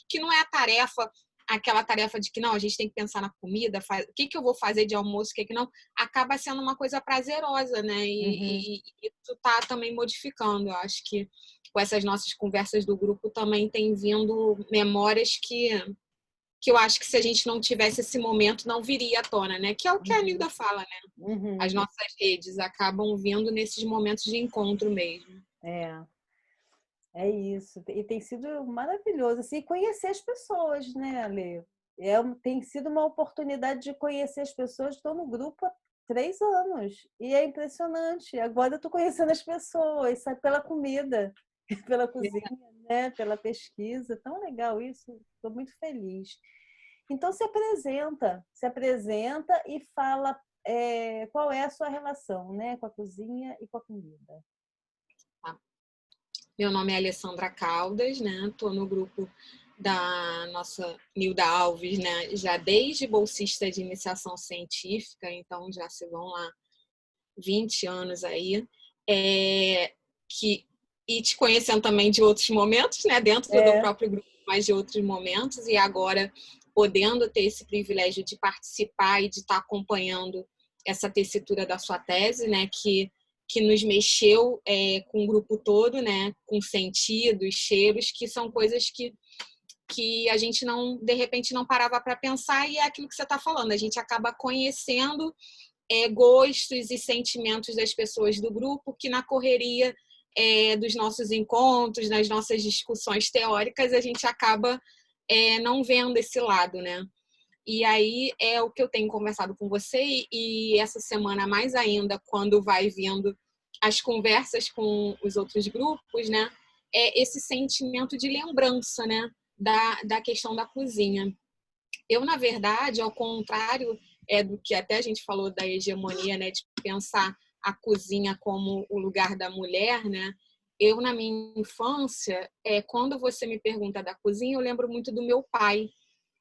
que não é a tarefa, aquela tarefa de que não, a gente tem que pensar na comida, o que eu vou fazer de almoço, o que não, acaba sendo uma coisa prazerosa, né? E tu tá também modificando. Eu acho que com essas nossas conversas do grupo também tem vindo memórias que eu acho que se a gente não tivesse esse momento não viria à tona, né? Que é o que a Nilda fala, né? As nossas redes acabam vindo nesses momentos de encontro mesmo. É isso. E tem sido maravilhoso. Assim, conhecer as pessoas, né, Ale? Tem sido uma oportunidade de conhecer as pessoas. Estou no grupo há 3 anos. E é impressionante. Agora eu estou conhecendo as pessoas, sabe? Pela comida, pela cozinha, né? Pela pesquisa. Tão legal isso. Estou muito feliz. Então se apresenta e fala qual é a sua relação, né? Com a cozinha e com a comida. Meu nome é Alessandra Caldas, né? Estou no grupo da nossa Nilda Alves, né? Já desde bolsista de iniciação científica, então já se vão lá 20 anos aí. E te conhecendo também de outros momentos, né? Dentro do próprio grupo, mas de outros momentos. E agora podendo ter esse privilégio de participar e de estar acompanhando essa tessitura da sua tese, né? Que nos mexeu com o grupo todo, né? Com sentidos, cheiros, que são coisas que a gente não, de repente, não parava para pensar, e é aquilo que você está falando, a gente acaba conhecendo gostos e sentimentos das pessoas do grupo, que na correria dos nossos encontros, nas nossas discussões teóricas, a gente acaba não vendo esse lado, né? E aí é o que eu tenho conversado com você, e essa semana mais ainda, quando vai vindo as conversas com os outros grupos, né? É esse sentimento de lembrança, né? Da questão da cozinha. Eu, na verdade, ao contrário do que até a gente falou da hegemonia, né? De pensar a cozinha como o lugar da mulher, né? Eu, na minha infância, quando você me pergunta da cozinha, eu lembro muito do meu pai,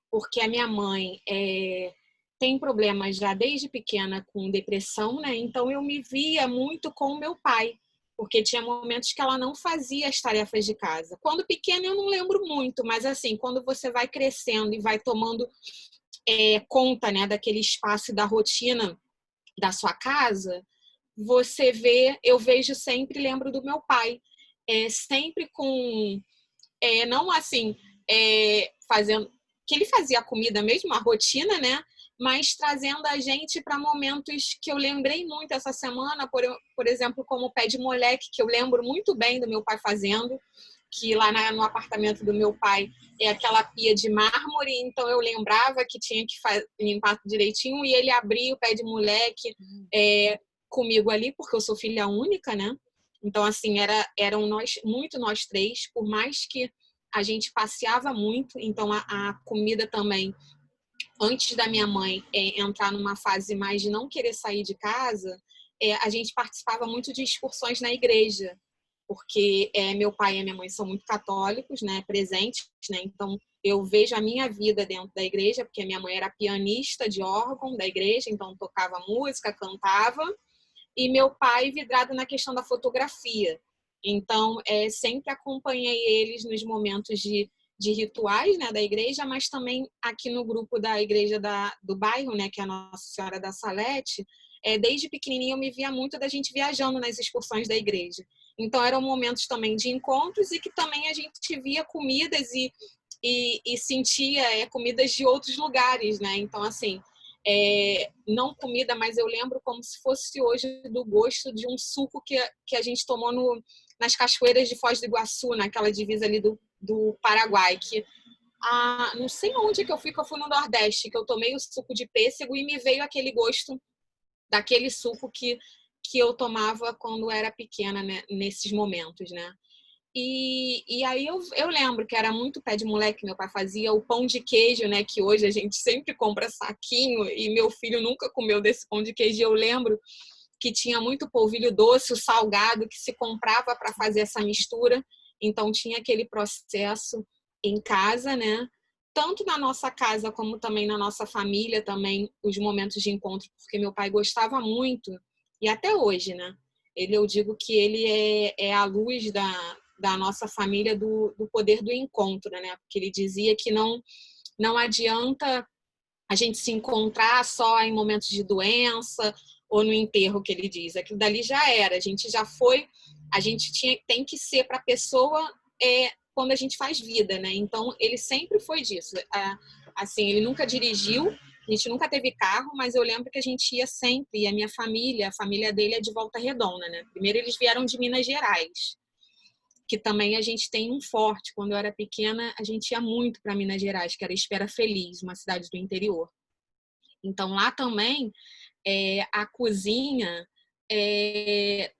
porque a minha mãe tem problemas já desde pequena com depressão, né? Então eu me via muito com o meu pai, porque tinha momentos que ela não fazia as tarefas de casa. Quando pequena eu não lembro muito, mas assim, quando você vai crescendo e vai tomando conta, né, daquele espaço e da rotina da sua casa, você vê, eu vejo sempre, lembro do meu pai, sempre com, não assim, fazendo, que ele fazia a comida mesmo, a rotina, né? Mas trazendo a gente para momentos que eu lembrei muito essa semana, por exemplo, como o pé de moleque, que eu lembro muito bem do meu pai fazendo, que lá no apartamento do meu pai é aquela pia de mármore, então eu lembrava que tinha que limpar direitinho, e ele abria o pé de moleque comigo ali, porque eu sou filha única, né? Então, assim, eram nós três, por mais que a gente passeava muito, então a comida também, antes da minha mãe entrar numa fase mais de não querer sair de casa, a gente participava muito de excursões na igreja, porque meu pai e minha mãe são muito católicos, né, presentes, né, então eu vejo a minha vida dentro da igreja, porque minha mãe era pianista de órgão da igreja, então tocava música, cantava, e meu pai vidrado na questão da fotografia. Então, sempre acompanhei eles nos momentos de rituais, né, da igreja, mas também aqui no grupo da igreja do bairro, né, que é a Nossa Senhora da Salete. Desde pequenininha eu me via muito da gente viajando nas excursões da igreja. Então, eram momentos também de encontros, e que também a gente via comidas e sentia comidas de outros lugares, né? Então, assim, não comida, mas eu lembro como se fosse hoje do gosto de um suco que a gente tomou nas cachoeiras de Foz do Iguaçu, naquela divisa ali do Paraguai, que não sei onde que eu fui no Nordeste, que eu tomei o suco de pêssego e me veio aquele gosto daquele suco que eu tomava quando era pequena, né, nesses momentos, né? E aí eu lembro que era muito pé de moleque, meu pai fazia o pão de queijo, né? Que hoje a gente sempre compra saquinho, e meu filho nunca comeu desse pão de queijo. E eu lembro que tinha muito polvilho doce, o salgado, que se comprava para fazer essa mistura. Então tinha aquele processo em casa, né? Tanto na nossa casa como também na nossa família, também os momentos de encontro, porque meu pai gostava muito, e até hoje, né? Eu digo que ele é a luz da nossa família do poder do encontro, né? Porque ele dizia que não adianta a gente se encontrar só em momentos de doença ou no enterro, que ele diz. Aquilo dali já era, a gente já foi, a gente tem que ser para a pessoa quando a gente faz vida, né? Então, ele sempre foi disso. Assim, ele nunca dirigiu, a gente nunca teve carro, mas eu lembro que a gente ia sempre, e a família dele é de Volta Redonda, né? Primeiro eles vieram de Minas Gerais, que também a gente tem um forte. Quando eu era pequena, a gente ia muito para Minas Gerais, que era Espera Feliz, uma cidade do interior. Então, lá também, a cozinha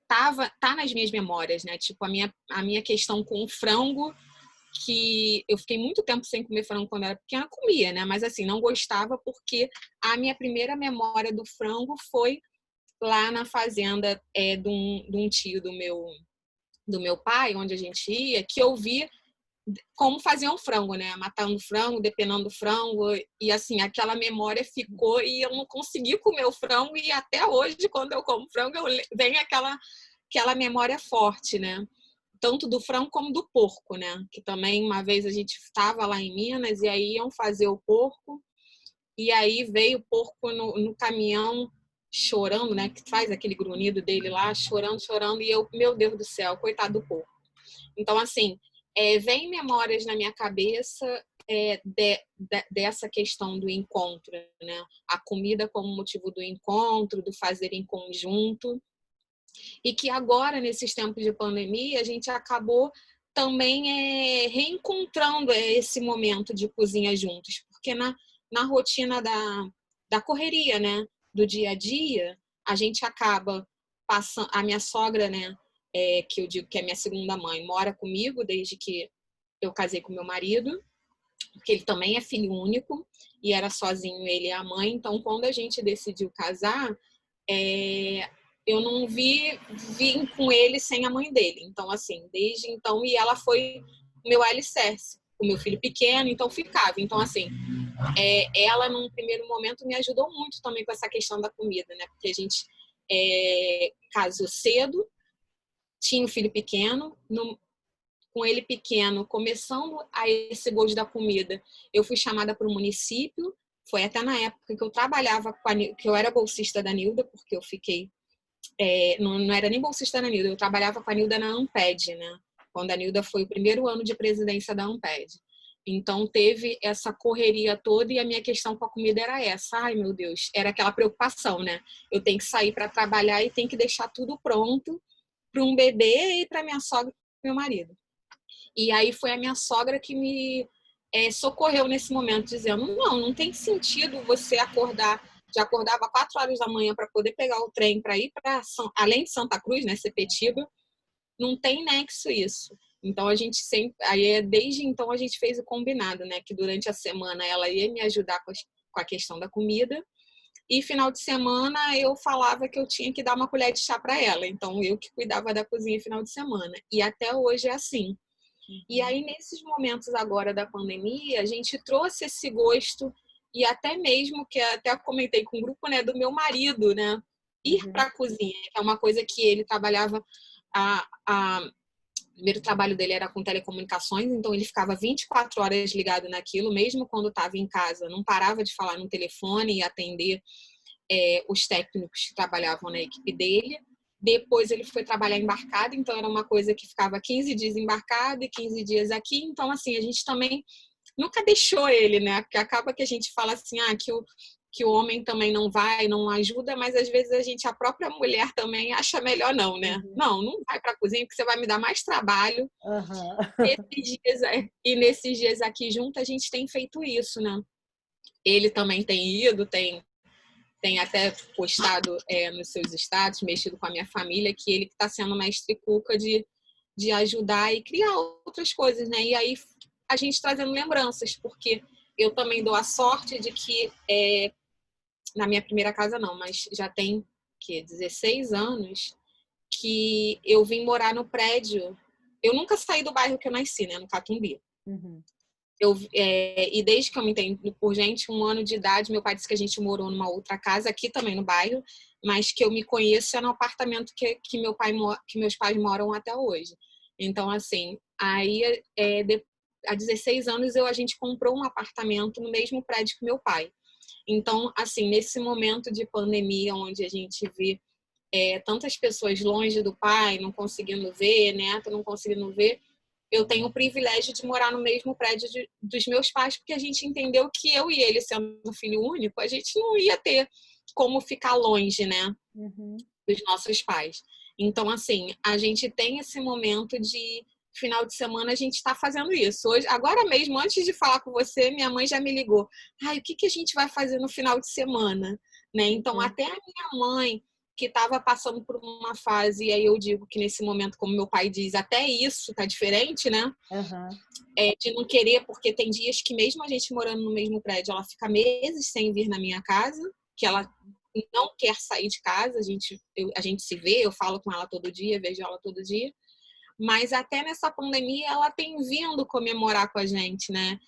tá nas minhas memórias, né? Tipo, a minha questão com o frango, que eu fiquei muito tempo sem comer frango quando eu era pequena, comia, né? Mas assim, não gostava porque a minha primeira memória do frango foi lá na fazenda de um tio do meu pai, onde a gente ia, que eu vi como faziam frango, né? Matando frango, depenando frango, e assim, aquela memória ficou e eu não consegui comer o frango, e até hoje, quando eu como frango, vem aquela memória forte, né? Tanto do frango como do porco, né? Que também uma vez a gente estava lá em Minas e aí iam fazer o porco, e aí veio o porco no caminhão chorando, né? Que faz aquele grunhido dele lá, chorando, chorando, e eu, meu Deus do céu, coitado do porco. Então, assim, vem memórias na minha cabeça dessa questão do encontro, né? A comida como motivo do encontro, do fazer em conjunto. E que agora, nesses tempos de pandemia, a gente acabou também reencontrando esse momento de cozinha juntos. Porque na rotina da correria, né? Do dia a dia, a gente acaba passando... A minha sogra, né? Que eu digo que é minha segunda mãe, mora comigo desde que eu casei com meu marido, porque ele também é filho único e era sozinho ele e a mãe. Então, quando a gente decidiu casar, eu não vim com ele sem a mãe dele. Então, assim, desde então, e ela foi o meu alicerce, o meu filho pequeno, então ficava. Então, assim, ela, num primeiro momento, me ajudou muito também com essa questão da comida, né? Porque a gente casou cedo, tinha um filho pequeno, com ele pequeno, começando a esse gosto da comida, eu fui chamada para o município, foi até na época que eu trabalhava, que eu era bolsista da Nilda, porque eu fiquei, não era nem bolsista da Nilda, eu trabalhava com a Nilda na Amped, né? Quando a Nilda foi o primeiro ano de presidência da Amped. Então, teve essa correria toda e a minha questão com a comida era essa. Ai, meu Deus, era aquela preocupação, né? Eu tenho que sair para trabalhar e tenho que deixar tudo pronto para um bebê e para minha sogra e meu marido. E aí foi a minha sogra que me socorreu nesse momento, dizendo, não tem sentido você acordar, já acordava 4 horas da manhã para poder pegar o trem para ir para, além de Santa Cruz, né, Sepetiba, não tem nexo isso. Então a gente sempre, desde então a gente fez o combinado, né, que durante a semana ela ia me ajudar com a questão da comida, e final de semana eu falava que eu tinha que dar uma colher de chá para ela, então eu que cuidava da cozinha final de semana, e até hoje é assim. E aí, nesses momentos agora da pandemia, a gente trouxe esse gosto, e até mesmo, que até comentei com o grupo, né, do meu marido, né, ir para a cozinha, que é uma coisa que ele trabalhava, o primeiro trabalho dele era com telecomunicações, então ele ficava 24 horas ligado naquilo, mesmo quando estava em casa, não parava de falar no telefone e atender os técnicos que trabalhavam na equipe dele. Depois ele foi trabalhar embarcado, então era uma coisa que ficava 15 dias embarcado e 15 dias aqui. Então, assim, a gente também nunca deixou ele, né? Porque acaba que a gente fala assim, que o homem também não vai, não ajuda, mas às vezes a própria mulher também acha melhor não, né? Não vai para a cozinha porque você vai me dar mais trabalho. E nesses dias aqui junto a gente tem feito isso, né? Ele também tem ido, tem até postado nos seus status, mexido com a minha família, que ele está sendo mestre cuca de ajudar e criar outras coisas, né? E aí a gente trazendo lembranças, porque eu também dou a sorte de que, na minha primeira casa não, mas já tem 16 anos que eu vim morar no prédio. Eu nunca saí do bairro que eu nasci, né? No Catumbi. E desde que eu me entendo por gente, 1 ano de idade, meu pai disse que a gente morou numa outra casa, aqui também no bairro, mas que eu me conheço no apartamento que meus pais moram até hoje. Então, assim, aí há 16 anos a gente comprou um apartamento no mesmo prédio que meu pai. Então, assim, nesse momento de pandemia, onde a gente vê tantas pessoas longe do pai, não conseguindo ver, neto não conseguindo ver, eu tenho o privilégio de morar no mesmo prédio dos meus pais, porque a gente entendeu que eu e ele, sendo filho único, a gente não ia ter como ficar longe, né, dos nossos pais. Então, assim, a gente tem esse momento de final de semana, a gente está fazendo isso. Hoje, agora mesmo, antes de falar com você, minha mãe já me ligou. Ai, o que a gente vai fazer no final de semana? Né? Então, até a minha mãe, que estava passando por uma fase, e aí eu digo que nesse momento, como meu pai diz, até isso tá diferente, né? De não querer, porque tem dias que mesmo a gente morando no mesmo prédio, ela fica meses sem vir na minha casa, que ela não quer sair de casa, a gente se vê, eu falo com ela todo dia, vejo ela todo dia, mas até nessa pandemia ela tem vindo comemorar com a gente, né?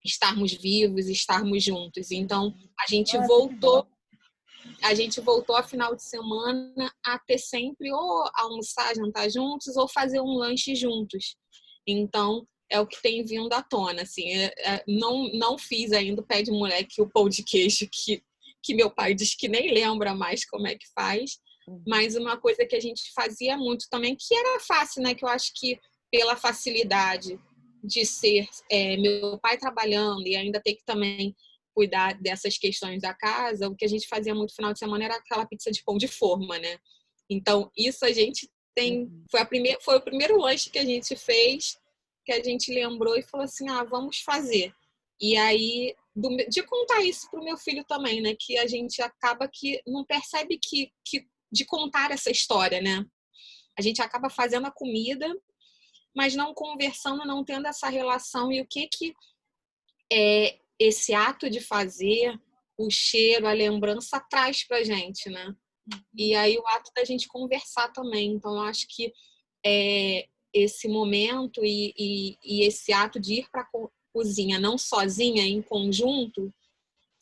Estarmos vivos, estarmos juntos. Então, a gente voltou a final de semana a ter sempre ou almoçar, jantar juntos ou fazer um lanche juntos. Então, é o que tem vindo à tona, assim. Não fiz ainda o pé de moleque, o pão de queijo que meu pai diz que nem lembra mais como é que faz. Mas uma coisa que a gente fazia muito também, que era fácil, né? Que eu acho que pela facilidade de ser meu pai trabalhando e ainda ter que também cuidar dessas questões da casa, o que a gente fazia muito no final de semana era aquela pizza de pão de forma, né? Então, isso a gente tem... Foi o primeiro lanche que a gente fez, que a gente lembrou e falou assim, vamos fazer. E aí, de contar isso pro meu filho também, né? Que a gente acaba que não percebe que de contar essa história, né? A gente acaba fazendo a comida, mas não conversando, não tendo essa relação e o que esse ato de fazer, o cheiro, a lembrança traz pra gente, né? E aí o ato da gente conversar também. Então, eu acho que esse momento e esse ato de ir para a cozinha, não sozinha, em conjunto,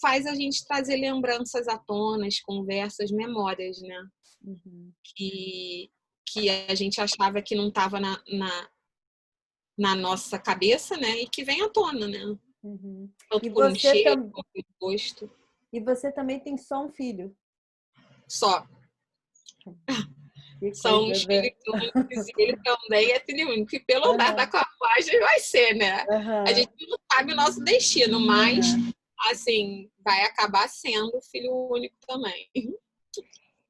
faz a gente trazer lembranças à tona, conversas, memórias, né? Que a gente achava que não estava na nossa cabeça, né? E que vem à tona, né? Tanto por um cheiro, quanto por gosto. E você também tem só um filho? Só. São os filhos únicos e ele também é filho único. E pelo andar da carruagem vai ser, né? A gente não sabe o nosso destino, mas, assim, vai acabar sendo filho único também.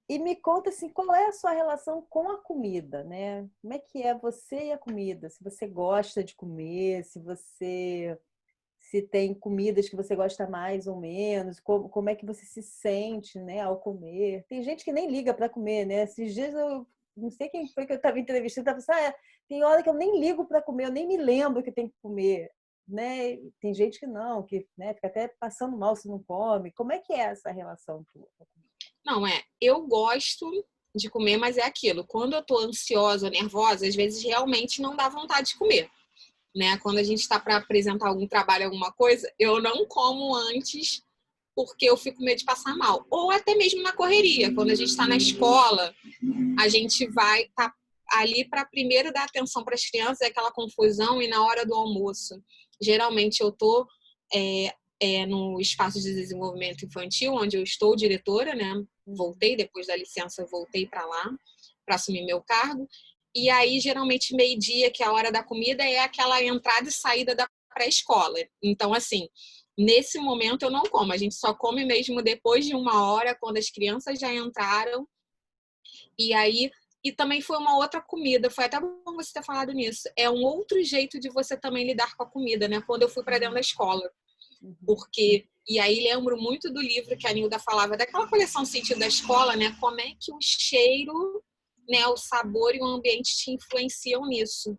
E me conta, assim, qual é a sua relação com a comida, né? Como é que é você e a comida? Se você gosta de comer, se tem comidas que você gosta mais ou menos, como é que você se sente, né, ao comer. Tem gente que nem liga para comer, né? Esses dias eu não sei quem foi que eu estava entrevistando, estava assim, tem hora que eu nem ligo para comer, eu nem me lembro que tem que comer, né? Tem gente que não, que, né, fica até passando mal se não come. Como é que é essa relação tua? Não, eu gosto de comer, mas é aquilo. Quando eu tô ansiosa, nervosa, às vezes realmente não dá vontade de comer. Né? Quando a gente está para apresentar algum trabalho, alguma coisa, eu não como antes porque eu fico com medo de passar mal. Ou até mesmo na correria, quando a gente está na escola, a gente vai estar ali para primeiro dar atenção para as crianças, é aquela confusão, e na hora do almoço. Geralmente eu estou no espaço de desenvolvimento infantil, onde eu estou diretora, né? Voltei, depois da licença, voltei para lá, para assumir meu cargo. E aí, geralmente, meio-dia, que é a hora da comida, é aquela entrada e saída da pré-escola. Então, assim, nesse momento eu não como. A gente só come mesmo depois de 1 hora, quando as crianças já entraram. E aí, e também foi uma outra comida. Foi até bom você ter falado nisso. É um outro jeito de você também lidar com a comida, né? Quando eu fui para dentro da escola. Porque, e aí lembro muito do livro que a Nilda falava, daquela coleção Sentido da Escola, né? Como é que o cheiro, né, o sabor e o ambiente te influenciam nisso.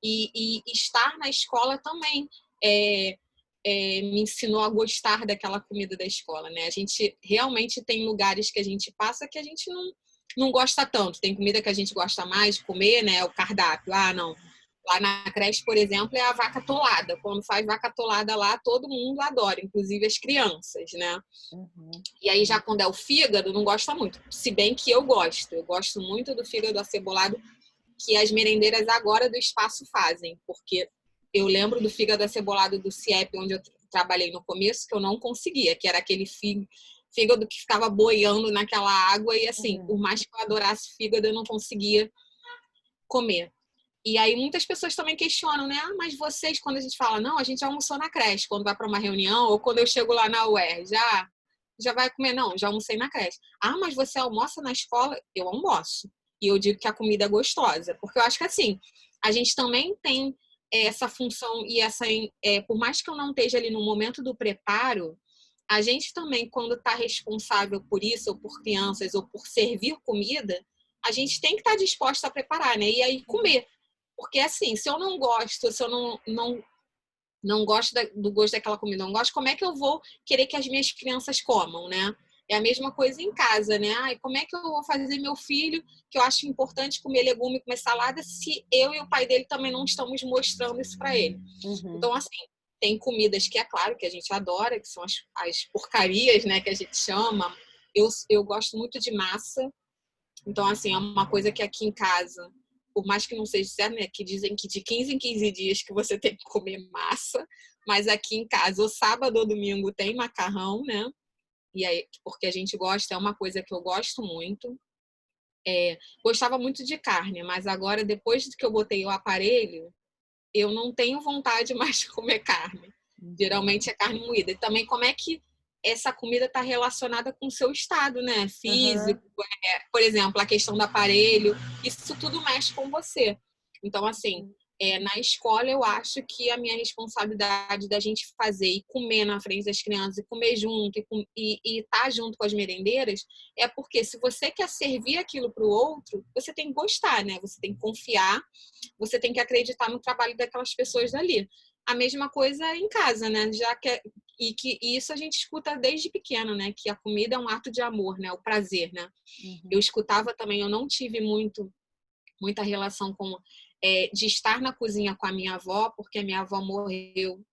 E estar na escola também me ensinou a gostar daquela comida da escola, né? A gente realmente tem lugares que a gente passa que a gente não gosta tanto. Tem comida que a gente gosta mais de comer, né? O cardápio. Não. Lá na creche, por exemplo, é a vaca atolada. Quando faz vaca atolada lá, todo mundo adora, inclusive as crianças, né? E aí, já quando é o fígado, não gosta muito. Se bem que eu gosto. Eu gosto muito do fígado acebolado, que as merendeiras agora do espaço fazem, porque eu lembro do fígado acebolado do CIEP, onde eu trabalhei no começo, que eu não conseguia, que era aquele fígado que ficava boiando naquela água e assim, por mais que eu adorasse fígado, eu não conseguia comer. E aí muitas pessoas também questionam, né? Ah, mas vocês, quando a gente fala, não, a gente já almoçou na creche, quando vai para uma reunião, ou quando eu chego lá na UER, já vai comer? Não, já almocei na creche. Ah, mas você almoça na escola? Eu almoço. E eu digo que a comida é gostosa. Porque eu acho que assim, a gente também tem essa função e essa... por mais que eu não esteja ali no momento do preparo, a gente também, quando está responsável por isso, ou por crianças, ou por servir comida, a gente tem que estar disposta a preparar, né? E aí comer. Porque assim, se eu não gosto, se eu não gosto do gosto daquela comida, não gosto, como é que eu vou querer que as minhas crianças comam, né? É a mesma coisa em casa, né? Ai, como é que eu vou fazer meu filho, que eu acho importante comer legume, comer salada, se eu e o pai dele também não estamos mostrando isso para ele? Então, assim, tem comidas que é claro que a gente adora, que são as porcarias, né, que a gente chama. Eu gosto muito de massa. Então, assim, é uma coisa que aqui em casa, por mais que não seja certo, né, que dizem que de 15 em 15 dias que você tem que comer massa, mas aqui em casa, o sábado ou domingo tem macarrão, né? E aí, porque a gente gosta, é uma coisa que eu gosto muito. Gostava muito de carne, mas agora, depois que eu botei o aparelho, eu não tenho vontade mais de comer carne. Geralmente é carne moída. E também como é que essa comida está relacionada com o seu estado, né? Físico, por exemplo, a questão do aparelho, isso tudo mexe com você. Então, assim, na escola eu acho que a minha responsabilidade da gente fazer e comer na frente das crianças e comer junto e estar junto com as merendeiras é porque se você quer servir aquilo para o outro, você tem que gostar, né? Você tem que confiar, você tem que acreditar no trabalho daquelas pessoas dali. A mesma coisa em casa, né? E isso a gente escuta desde pequeno, né? Que a comida é um ato de amor, né? O prazer, né? Eu escutava também, eu não tive muita relação com de estar na cozinha com a minha avó, porque a minha avó morreu.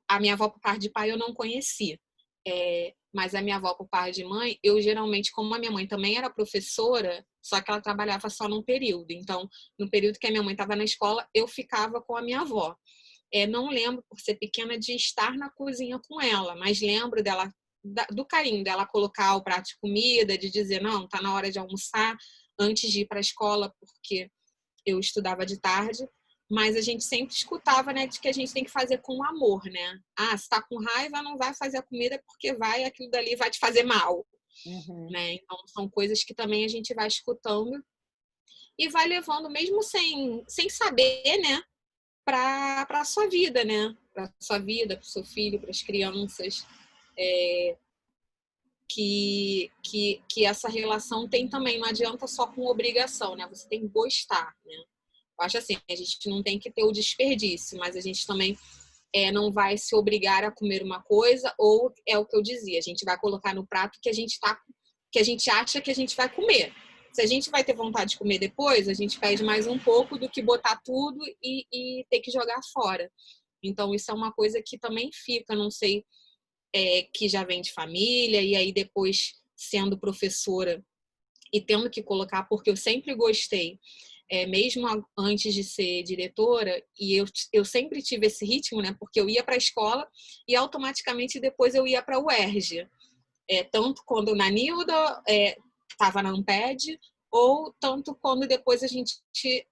A minha avó por parte de pai eu não conheci. Mas a minha avó por parte de mãe, eu geralmente, como a minha mãe também era professora, só que ela trabalhava só num período. Então, no período que a minha mãe estava na escola, eu ficava com a minha avó. Não lembro, por ser pequena, de estar na cozinha com ela, mas lembro dela, do carinho dela colocar o prato de comida, de dizer, não, tá na hora de almoçar, antes de ir para a escola, porque eu estudava de tarde, mas a gente sempre escutava, né, de que a gente tem que fazer com amor, né? Ah, se tá com raiva, não vai fazer a comida porque aquilo dali vai te fazer mal, né? Então, são coisas que também a gente vai escutando e vai levando, mesmo sem saber, né, para a sua vida, né? Para sua vida, para o seu filho, para as crianças. Que essa relação tem também, não adianta só com obrigação, né? Você tem que gostar, né? Eu acho assim, a gente não tem que ter o desperdício, mas a gente também não vai se obrigar a comer uma coisa, ou é o que eu dizia, a gente vai colocar no prato que a gente acha que a gente vai comer. Se a gente vai ter vontade de comer depois, a gente pede mais um pouco do que botar tudo e ter que jogar fora. Então, isso é uma coisa que também fica, não sei, que já vem de família, e aí depois sendo professora e tendo que colocar, porque eu sempre gostei, mesmo antes de ser diretora, e eu sempre tive esse ritmo, né? Porque eu ia para a escola e automaticamente depois eu ia para a UERJ. Tanto quando na Nilda estava na Amped, ou tanto quando depois que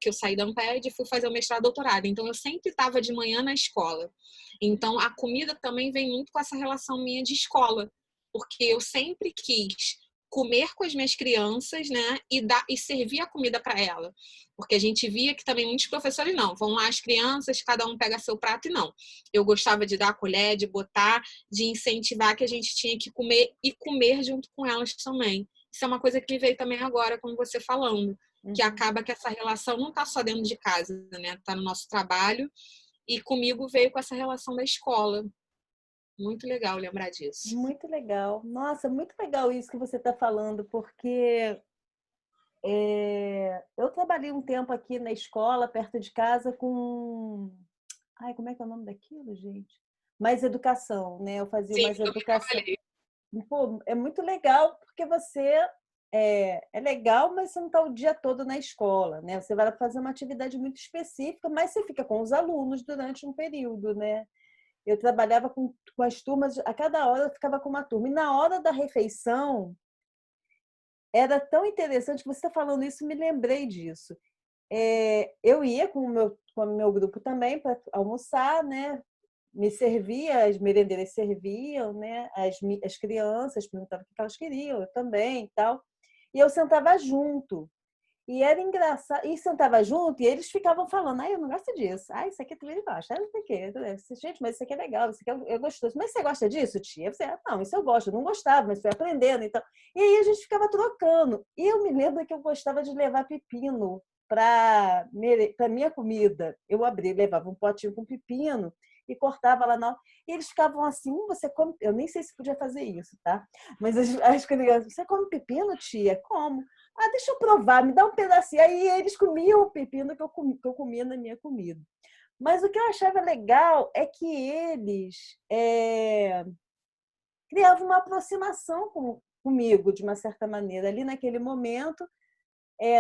eu saí da Amped e fui fazer o mestrado e doutorado. Então, eu sempre estava de manhã na escola. Então, a comida também vem muito com essa relação minha de escola, porque eu sempre quis comer com as minhas crianças, né, e servir a comida para ela. Porque a gente via que também muitos professores não, vão lá as crianças, cada um pega seu prato e não. Eu gostava de dar a colher, de botar, de incentivar que a gente tinha que comer e comer junto com elas também. Isso é uma coisa que veio também agora, como você falando, que acaba que essa relação não está só dentro de casa, né? Está no nosso trabalho, e comigo veio com essa relação da escola. Muito legal lembrar disso. Muito legal. Nossa, muito legal isso que você está falando, porque eu trabalhei um tempo aqui na escola, perto de casa, com... Ai, como é que é o nome daquilo, gente? Mais educação, né? Eu fazia Sim, mais também educação. trabalhei. Pô, é muito legal, porque você é legal, mas você não está o dia todo na escola, né? Você vai fazer uma atividade muito específica, mas você fica com os alunos durante um período, né? Eu trabalhava com as turmas, a cada hora eu ficava com uma turma. E na hora da refeição, era tão interessante, você está falando isso, me lembrei disso. Eu ia com o meu grupo também para almoçar, né? Me servia, as merendeiras serviam, né? As crianças perguntavam o que elas queriam, eu também e tal. E eu sentava junto. E era engraçado. E sentava junto e eles ficavam falando: eu não gosto disso. Isso aqui também não gosto. Não sei o quê. Gente, mas isso aqui é legal, isso aqui é gostoso. Mas você gosta disso, tia? Você, não, isso eu gosto. Eu não gostava, mas fui aprendendo. Então. E aí a gente ficava trocando. E eu me lembro que eu gostava de levar pepino para minha comida. Eu levava um potinho com pepino e cortava lá na. E eles ficavam assim: você come. Eu nem sei se podia fazer isso, tá? Mas as crianças: você come pepino, tia? Como? Deixa eu provar, me dá um pedacinho. Aí eles comiam o pepino que eu comia na minha comida. Mas o que eu achava legal é que eles criavam uma aproximação comigo, de uma certa maneira. Ali naquele momento,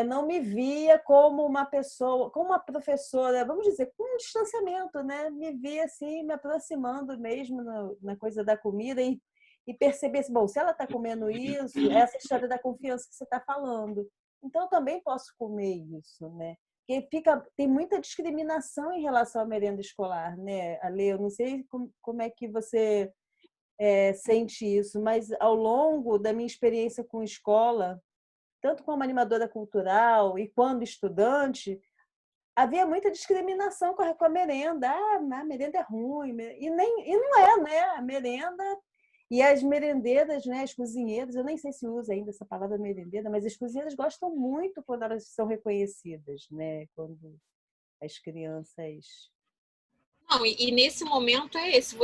não me via como uma pessoa, como uma professora, vamos dizer, com um distanciamento, né? Me via assim, me aproximando mesmo na coisa da comida e perceber assim, bom, se ela está comendo isso, essa história da confiança que você está falando. Então, eu também posso comer isso, né? Porque tem muita discriminação em relação à merenda escolar, né, Ale? Eu não sei como é que você sente isso, mas ao longo da minha experiência com escola, tanto como animadora cultural e quando estudante, havia muita discriminação com a merenda. A merenda é ruim. E não é, né? A merenda e as merendeiras, né? As cozinheiras, eu nem sei se usa ainda essa palavra merendeira, mas as cozinheiras gostam muito quando elas são reconhecidas, né? Quando as crianças... Não, e nesse momento é esse.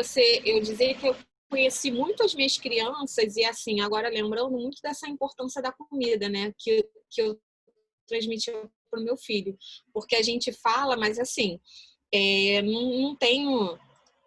Eu dizer que eu conheci muito as minhas crianças e assim, agora lembrando muito dessa importância da comida, né? Que eu transmiti para o meu filho. Porque a gente fala, mas assim, não tenho...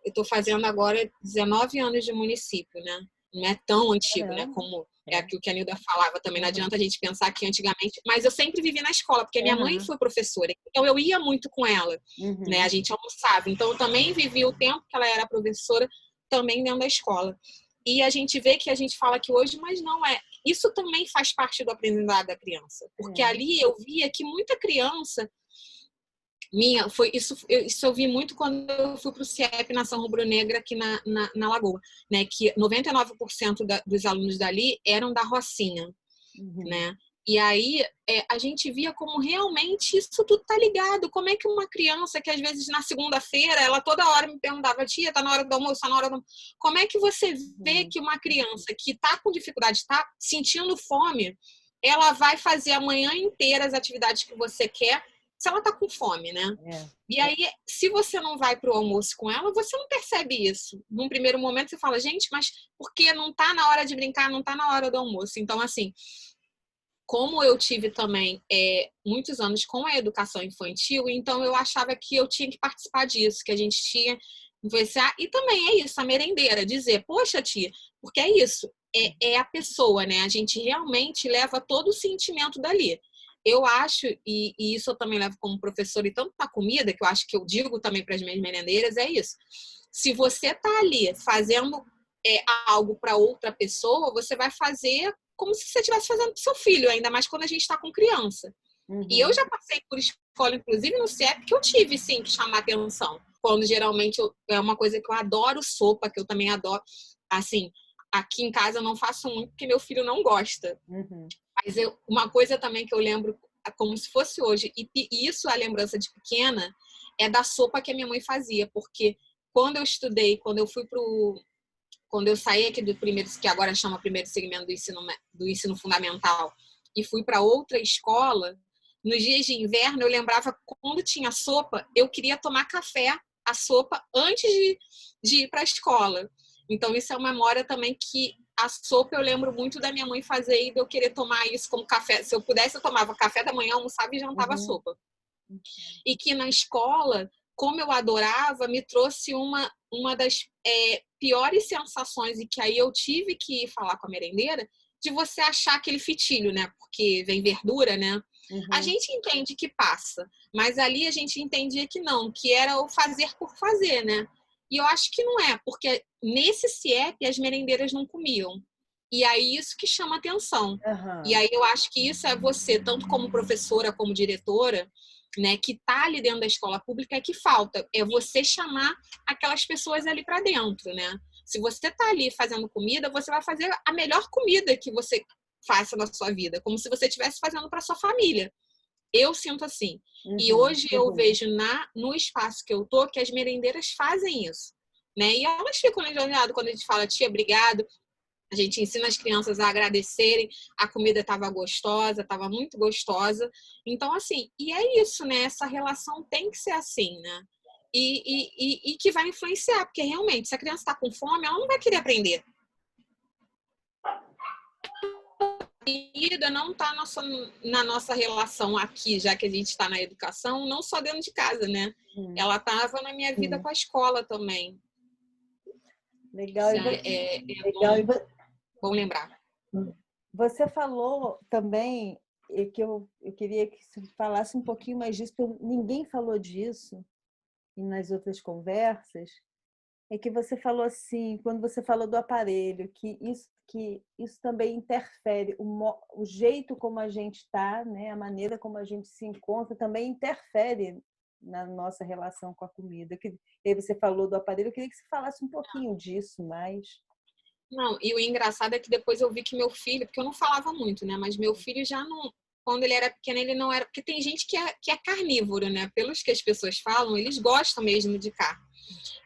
Eu estou fazendo agora 19 anos de município, né? Não é tão antigo, né? Como aquilo que a Nilda falava também. Não adianta a gente pensar que antigamente... Mas eu sempre vivi na escola, porque minha mãe foi professora. Então, eu ia muito com ela, né? A gente almoçava. Então, eu também vivi o tempo que ela era professora, também dentro da escola. E a gente vê que a gente fala que hoje, mas não é. Isso também faz parte do aprendizado da criança. Porque ali eu via que muita criança isso eu vi muito quando eu fui para o CIEP Nação Rubro-Negra aqui na Lagoa, né? Que 99% dos alunos dali eram da Rocinha, né? E aí a gente via como realmente isso tudo tá ligado. Como é que uma criança que às vezes na segunda-feira ela toda hora me perguntava: tia, tá na hora do almoço, tá na hora do... Como é que você vê que uma criança que tá com dificuldade, tá sentindo fome, ela vai fazer a manhã inteira as atividades que você quer, se ela tá com fome, né? E aí, se você não vai pro almoço com ela, você não percebe isso. Num primeiro momento, você fala: gente, mas por que não tá na hora de brincar, não tá na hora do almoço? Então, assim, como eu tive também muitos anos com a educação infantil, então eu achava que eu tinha que participar disso, que a gente tinha conversar. E também é isso, a merendeira, dizer: poxa, tia, porque é isso, é a pessoa, né? A gente realmente leva todo o sentimento dali. Eu acho, e isso eu também levo como professora, e tanto na comida, que eu acho que eu digo também para as minhas merendeiras, é isso. Se você tá ali fazendo algo para outra pessoa, você vai fazer como se você estivesse fazendo para o seu filho, ainda mais quando a gente está com criança. E eu já passei por escola, inclusive no CIEP, que eu tive, sim, que chamar atenção. Quando geralmente é uma coisa que eu adoro, sopa, que eu também adoro. Assim, aqui em casa eu não faço muito, porque meu filho não gosta. Mas uma coisa também que eu lembro, como se fosse hoje, e isso é a lembrança de pequena, é da sopa que a minha mãe fazia. Porque quando eu estudei, quando eu saí aqui do primeiro, que agora chama primeiro segmento do ensino fundamental, e fui para outra escola, nos dias de inverno eu lembrava quando tinha sopa, eu queria tomar café, a sopa, antes de ir para a escola. Então isso é uma memória também que a sopa eu lembro muito da minha mãe fazer e de eu querer tomar isso como café. Se eu pudesse, eu tomava café da manhã, almoçava e jantava sopa. E que na escola, como eu adorava, me trouxe uma das piores sensações, e que aí eu tive que falar com a merendeira, de você achar aquele fitilho, né? Porque vem verdura, né? A gente entende que passa, mas ali a gente entendia que não, que era o fazer por fazer, né? E eu acho que não é, porque nesse CIEP as merendeiras não comiam. E aí isso que chama atenção. E aí eu acho que isso é você, tanto como professora, como diretora, né, que está ali dentro da escola pública, é que falta. É você chamar aquelas pessoas ali para dentro, né? Se você está ali fazendo comida, você vai fazer a melhor comida que você faça na sua vida, como se você estivesse fazendo para sua família. Eu sinto assim. E hoje eu vejo no espaço que eu tô que as merendeiras fazem isso, né? E elas ficam lisonjeadas quando a gente fala, tia, obrigado. A gente ensina as crianças a agradecerem. A comida estava gostosa, estava muito gostosa. Então, assim, e é isso, né? Essa relação tem que ser assim, né? E que vai influenciar, porque realmente, se a criança está com fome, ela não vai querer aprender. Comida não está na nossa relação aqui, já que a gente está na educação, não só dentro de casa, né? Ela estava na minha vida com a escola também. Legal. Bom lembrar. Você falou também que eu queria que você falasse um pouquinho mais disso, porque ninguém falou disso e nas outras conversas. É que você falou assim, quando você falou do aparelho, que isso também interfere, o jeito como a gente está, né, a maneira como a gente se encontra, também interfere na nossa relação com a comida. E aí você falou do aparelho, eu queria que você falasse um pouquinho disso mais. Não, e o engraçado é que depois eu vi que meu filho, porque eu não falava muito, né, mas meu filho já não, quando ele era pequeno, ele não era, porque tem gente que é carnívoro, né, pelos que as pessoas falam, eles gostam mesmo de carne.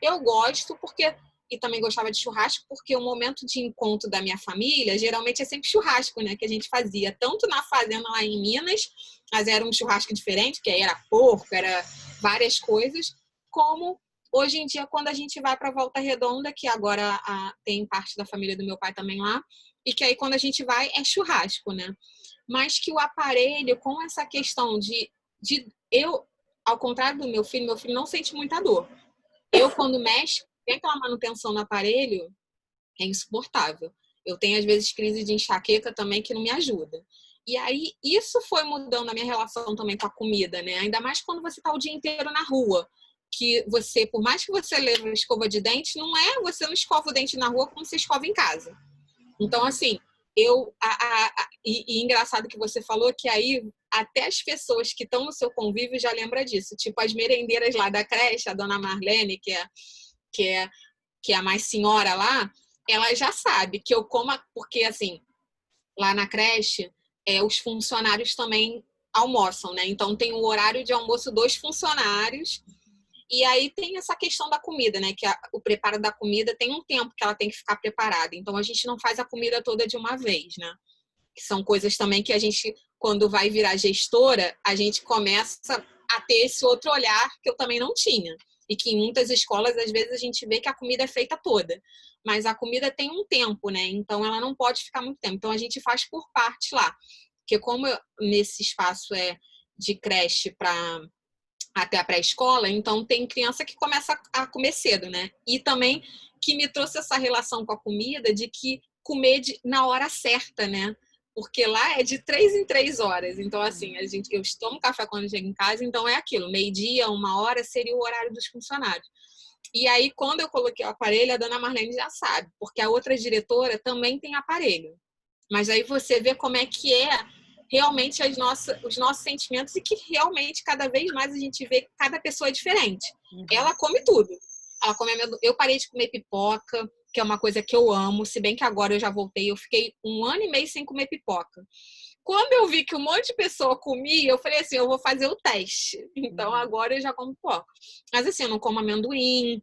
Eu gosto porque, e também gostava de churrasco, porque o momento de encontro da minha família, geralmente é sempre churrasco, né, que a gente fazia, tanto na fazenda lá em Minas, mas era um churrasco diferente, que aí era porco, era várias coisas, como hoje em dia, quando a gente vai para Volta Redonda, que agora tem parte da família do meu pai também lá, e que aí quando a gente vai é churrasco, né? Mas que o aparelho, com essa questão de eu, ao contrário do meu filho não sente muita dor. Eu, quando mexo, tem aquela manutenção no aparelho, é insuportável. Eu tenho, às vezes, crise de enxaqueca também que não me ajuda. E aí, isso foi mudando a minha relação também com a comida, né? Ainda mais quando você está o dia inteiro na rua. Que você, por mais que você leve uma escova de dente, você não escova o dente na rua como você escova em casa. Então, assim, e engraçado que você falou que aí até as pessoas que estão no seu convívio já lembram disso. Tipo, as merendeiras lá da creche, a dona Marlene, que é a mais senhora lá, ela já sabe que eu como, porque assim, lá na creche, os funcionários também almoçam, né? Então tem o horário de almoço dos funcionários. E aí tem essa questão da comida, né? Que o preparo da comida tem um tempo que ela tem que ficar preparada. Então a gente não faz a comida toda de uma vez, né? Que são coisas também que a gente, quando vai virar gestora, a gente começa a ter esse outro olhar que eu também não tinha. E que em muitas escolas, às vezes, a gente vê que a comida é feita toda. Mas a comida tem um tempo, né? Então ela não pode ficar muito tempo. Então a gente faz por partes lá. Porque como nesse espaço é de creche para até a pré-escola, então tem criança que começa a comer cedo, né? E também que me trouxe essa relação com a comida de que comer na hora certa, né? Porque lá é de 3 em 3 horas. Então, assim, eu tomo café quando chego em casa, então é aquilo, meio-dia, 1 hora seria o horário dos funcionários. E aí, quando eu coloquei o aparelho, a dona Marlene já sabe, porque a outra diretora também tem aparelho. Mas aí você vê como é que é realmente os nossos sentimentos e que realmente cada vez mais a gente vê que cada pessoa é diferente. Ela come tudo. Eu parei de comer pipoca, que é uma coisa que eu amo, se bem que agora eu já voltei, eu fiquei 1 ano e meio sem comer pipoca. Quando eu vi que um monte de pessoa comia, eu falei assim, eu vou fazer o teste. Então agora eu já como pipoca. Mas assim, eu não como amendoim,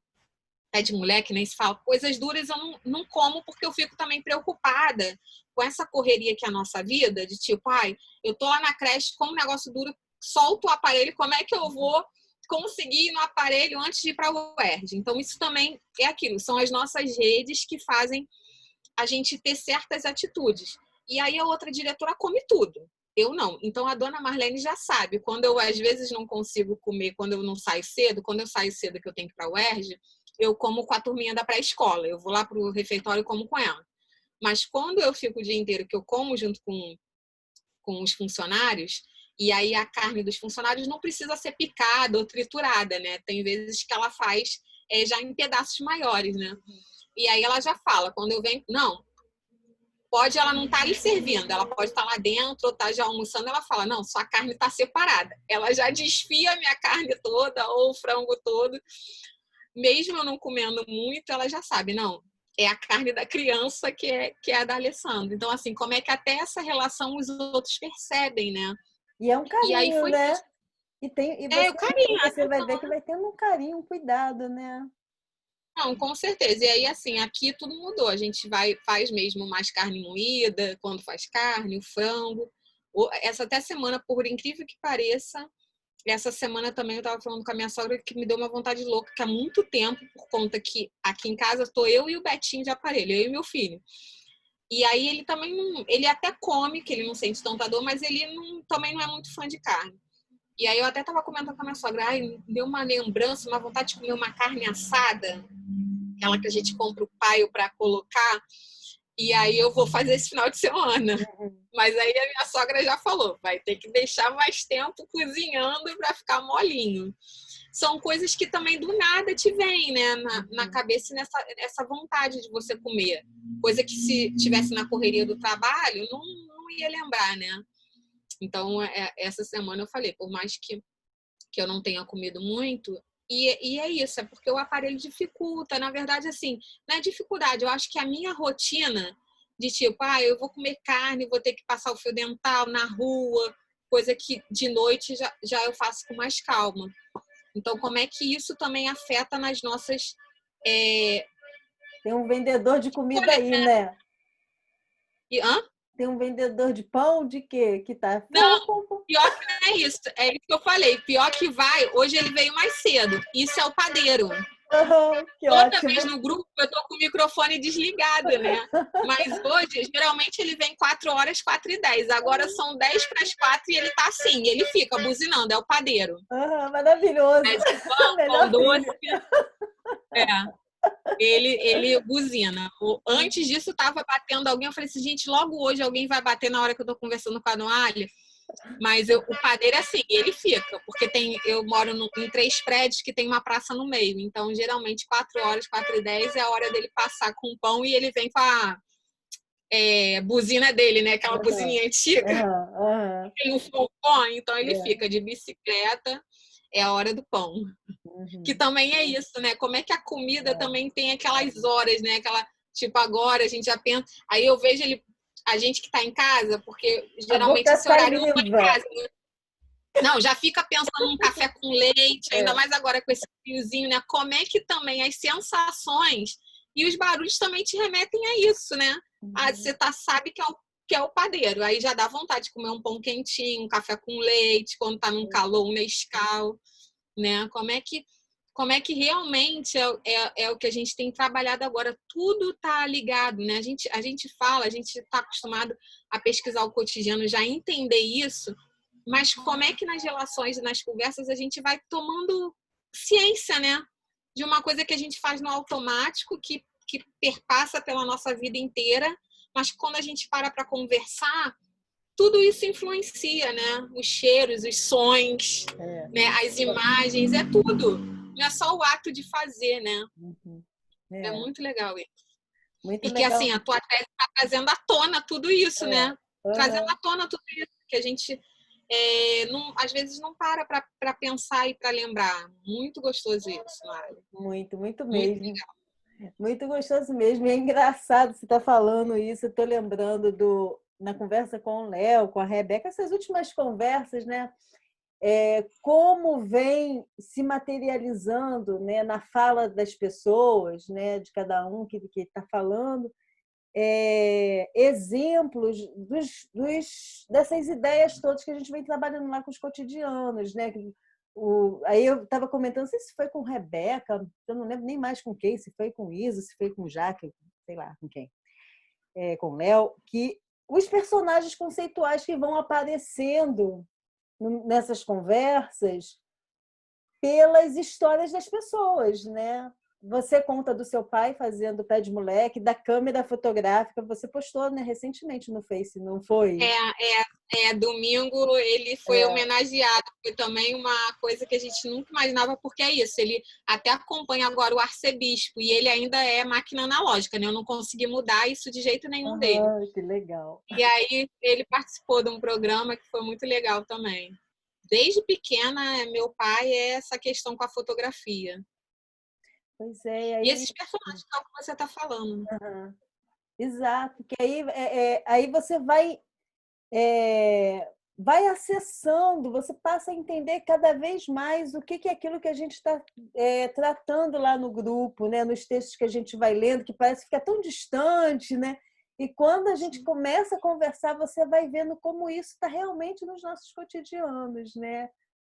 pé de mulher, que nem se fala, coisas duras eu não como porque eu fico também preocupada com essa correria que é a nossa vida, de tipo, ai, eu tô lá na creche, como negócio duro, solto o aparelho, como é que eu vou conseguir ir no aparelho antes de ir para o UERJ? Então, isso também é aquilo, são as nossas redes que fazem a gente ter certas atitudes. E aí a outra diretora come tudo. Eu não. Então a dona Marlene já sabe. Quando eu às vezes não consigo comer, quando eu não saio cedo, quando eu saio cedo que eu tenho que ir para a UERJ, eu como com a turminha da pré-escola. Eu vou lá para o refeitório e como com ela. Mas quando eu fico o dia inteiro, que eu como junto com os funcionários, e aí a carne dos funcionários não precisa ser picada ou triturada, né? Tem vezes que ela faz já em pedaços maiores, né? E aí ela já fala, quando eu venho, não, pode ela não estar ali servindo, ela pode estar lá dentro ou estar já almoçando, ela fala, não, sua carne está separada. Ela já desfia a minha carne toda ou o frango todo. Mesmo eu não comendo muito, ela já sabe, não, é a carne da criança que é a da Alessandra. Então, assim, como é que até essa relação os outros percebem, né? E é um E aí carinho, foi né? isso. E O carinho, você vai ver que vai tendo um carinho, um cuidado, né? não, com certeza. E aí, assim, aqui tudo mudou. A gente faz mesmo mais carne moída, quando faz carne, o frango. Essa até semana, por incrível que pareça, essa semana também eu estava falando com a minha sogra que me deu uma vontade louca, que há muito tempo, por conta que aqui em casa estou eu e o Betinho de aparelho, eu e meu filho. E aí ele também não, ele até come, que ele não sente tanta dor, mas ele também não é muito fã de carne. E aí eu até estava comentando com a minha sogra, ai, me deu uma lembrança, uma vontade de comer uma carne assada, aquela que a gente compra o paio para colocar, e aí eu vou fazer esse final de semana. Mas aí a minha sogra já falou, vai ter que deixar mais tempo cozinhando para ficar molinho. São coisas que também do nada te vêm, né, na cabeça, nessa vontade de você comer. Coisa que se tivesse na correria do trabalho, não ia lembrar, né? Então, essa semana eu falei, por mais que eu não tenha comido muito, e é isso, é porque o aparelho dificulta. Na verdade, assim, não é dificuldade, eu acho que a minha rotina de tipo, eu vou comer carne, vou ter que passar o fio dental na rua, coisa que de noite já eu faço com mais calma. Então, como é que isso também afeta nas nossas... Tem um vendedor de comida aí, né? Hã? Tem um vendedor de pão de quê? Que tá... Não, pior que não é isso. É isso que eu falei. Pior que vai, hoje ele veio mais cedo. Isso é o padeiro. Que Toda ótimo. vez no grupo eu tô com o microfone desligado, né? Mas hoje, geralmente, ele vem 4h, 4h10. Agora são 10 para as 4 e ele tá assim. Ele fica buzinando, é o padeiro. Maravilhoso. É de pão Melhor doce. filho. É. Ele buzina. Antes disso, tava batendo alguém. Eu falei assim, gente, logo hoje alguém vai bater na hora que eu tô conversando com a Noalia. Mas o padeiro é assim, ele fica, porque eu moro em 3 prédios que tem uma praça no meio. Então, geralmente, 4h, 4h10 é a hora dele passar com o pão e ele vem com a buzina dele, né? Aquela buzininha antiga. Tem um fogão, então ele fica de bicicleta, é a hora do pão. Que também é isso, né? Como é que a comida também tem aquelas horas, né? Tipo, agora a gente já pensa. Aí eu vejo a gente que está em casa, porque geralmente esse horário não está em casa, né? Não, já fica pensando num café com leite, ainda mais agora com esse friozinho, né? Como é que também as sensações e os barulhos também te remetem a isso, né? Você sabe que é o padeiro, aí já dá vontade de comer um pão quentinho, um café com leite, quando tá num calor, um Nescau, né? Como é que realmente é o que a gente tem trabalhado agora? Tudo está ligado, né? A gente fala, a gente está acostumado a pesquisar o cotidiano, já entender isso, mas como é que nas relações e nas conversas a gente vai tomando ciência, né? De uma coisa que a gente faz no automático, que perpassa pela nossa vida inteira, mas quando a gente para conversar, tudo isso influencia, né? Os cheiros, os sons, né? As imagens, é tudo. Não é só o ato de fazer, né? É muito legal isso. Muito e legal. Que assim, a tua tese está trazendo à tona tudo isso, né? Trazendo à tona tudo isso, que a gente às vezes não para pensar e para lembrar. Muito gostoso isso, Mari. Muito mesmo. Muito gostoso mesmo. E é engraçado você estar falando isso. Eu estou lembrando na conversa com o Léo, com a Rebeca, essas últimas conversas, né? Como vem se materializando, né, na fala das pessoas, né, de cada um que está falando, exemplos dessas ideias todas que a gente vem trabalhando lá com os cotidianos, né? Aí eu estava comentando, não sei se foi com Rebeca, eu não lembro nem mais com quem, se foi com Isa, se foi com Jaque, sei lá com quem, com Léo, que os personagens conceituais que vão aparecendo nessas conversas pelas histórias das pessoas, né? você conta do seu pai fazendo pé de moleque, da câmera fotográfica. Você postou, né, recentemente no Face, não foi? Domingo ele foi É. homenageado. Foi também uma coisa que a gente nunca imaginava, porque é isso. Ele até acompanha agora o arcebispo e ele ainda é máquina analógica, né? Eu não consegui mudar isso de jeito nenhum dele. Que legal. E aí ele participou de um programa que foi muito legal também. Desde pequena, meu pai é essa questão com a fotografia. Pois é, E aí. esses personagens que você está falando. Uhum. Exato, que aí, aí você vai acessando, você passa a entender cada vez mais o que é aquilo que a gente está tratando lá no grupo, né? Nos textos que a gente vai lendo, que parece ficar tão distante, né? E quando a gente começa a conversar, você vai vendo como isso está realmente nos nossos cotidianos, né?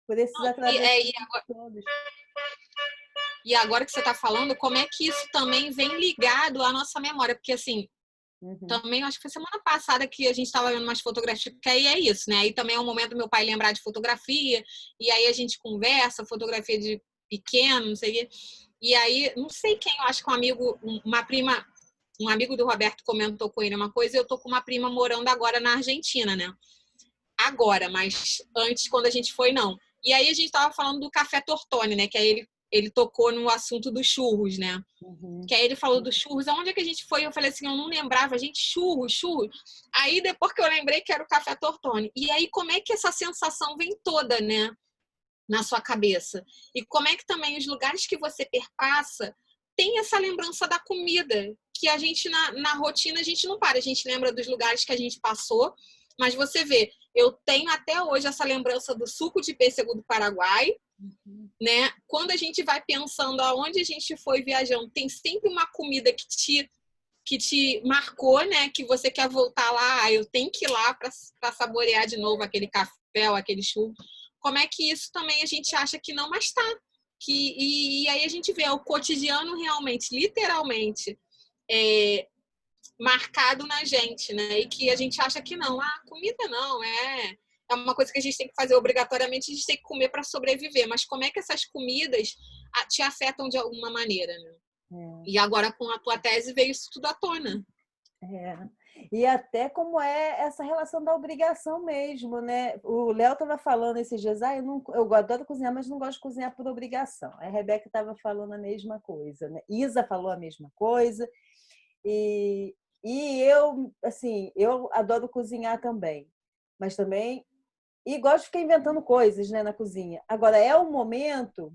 Por esses atravessamentos todos. E agora que você está falando, como é que isso também vem ligado à nossa memória? Porque, assim, também acho que foi semana passada que a gente estava vendo umas fotografias, porque aí é isso, né? Aí também é um momento do meu pai lembrar de fotografia, e aí a gente conversa, fotografia de pequeno, não sei o quê. E aí, não sei quem, eu acho que um amigo, uma prima, um amigo do Roberto comentou com ele uma coisa, e eu tô com uma prima morando agora na Argentina, né? Agora, mas antes, quando a gente foi, não. E aí a gente tava falando do café Tortoni, né? Que aí ele tocou no assunto dos churros, né? Que aí ele falou dos churros. Aonde é que a gente foi? Eu falei assim, eu não lembrava. Gente, churros. Aí depois que eu lembrei que era o café Tortoni. E aí como é que essa sensação vem toda, né? Na sua cabeça. E como é que também os lugares que você perpassa tem essa lembrança da comida, que a gente na rotina a gente não para, a gente lembra dos lugares que a gente passou, mas você vê, eu tenho até hoje essa lembrança do suco de pêssego do Paraguai, né? Quando a gente vai pensando aonde a gente foi viajando, tem sempre uma comida que te marcou, né? Que você quer voltar lá, eu tenho que ir lá para saborear de novo aquele café ou aquele churro. Como é que isso também a gente acha que não, mas tá. E aí a gente vê o cotidiano realmente, literalmente, marcado na gente, né? E que a gente acha que não, comida não, é uma coisa que a gente tem que fazer obrigatoriamente, a gente tem que comer para sobreviver. Mas como é que essas comidas te afetam de alguma maneira, né? E agora com a tua tese veio isso tudo à tona. E até como é essa relação da obrigação mesmo, né? O Léo estava falando esses dias, eu adoro cozinhar, mas não gosto de cozinhar por obrigação. A Rebeca estava falando a mesma coisa, né? Isa falou a mesma coisa. E eu, assim, eu adoro cozinhar também, mas também e gosto de ficar inventando coisas, né, na cozinha. Agora é um momento.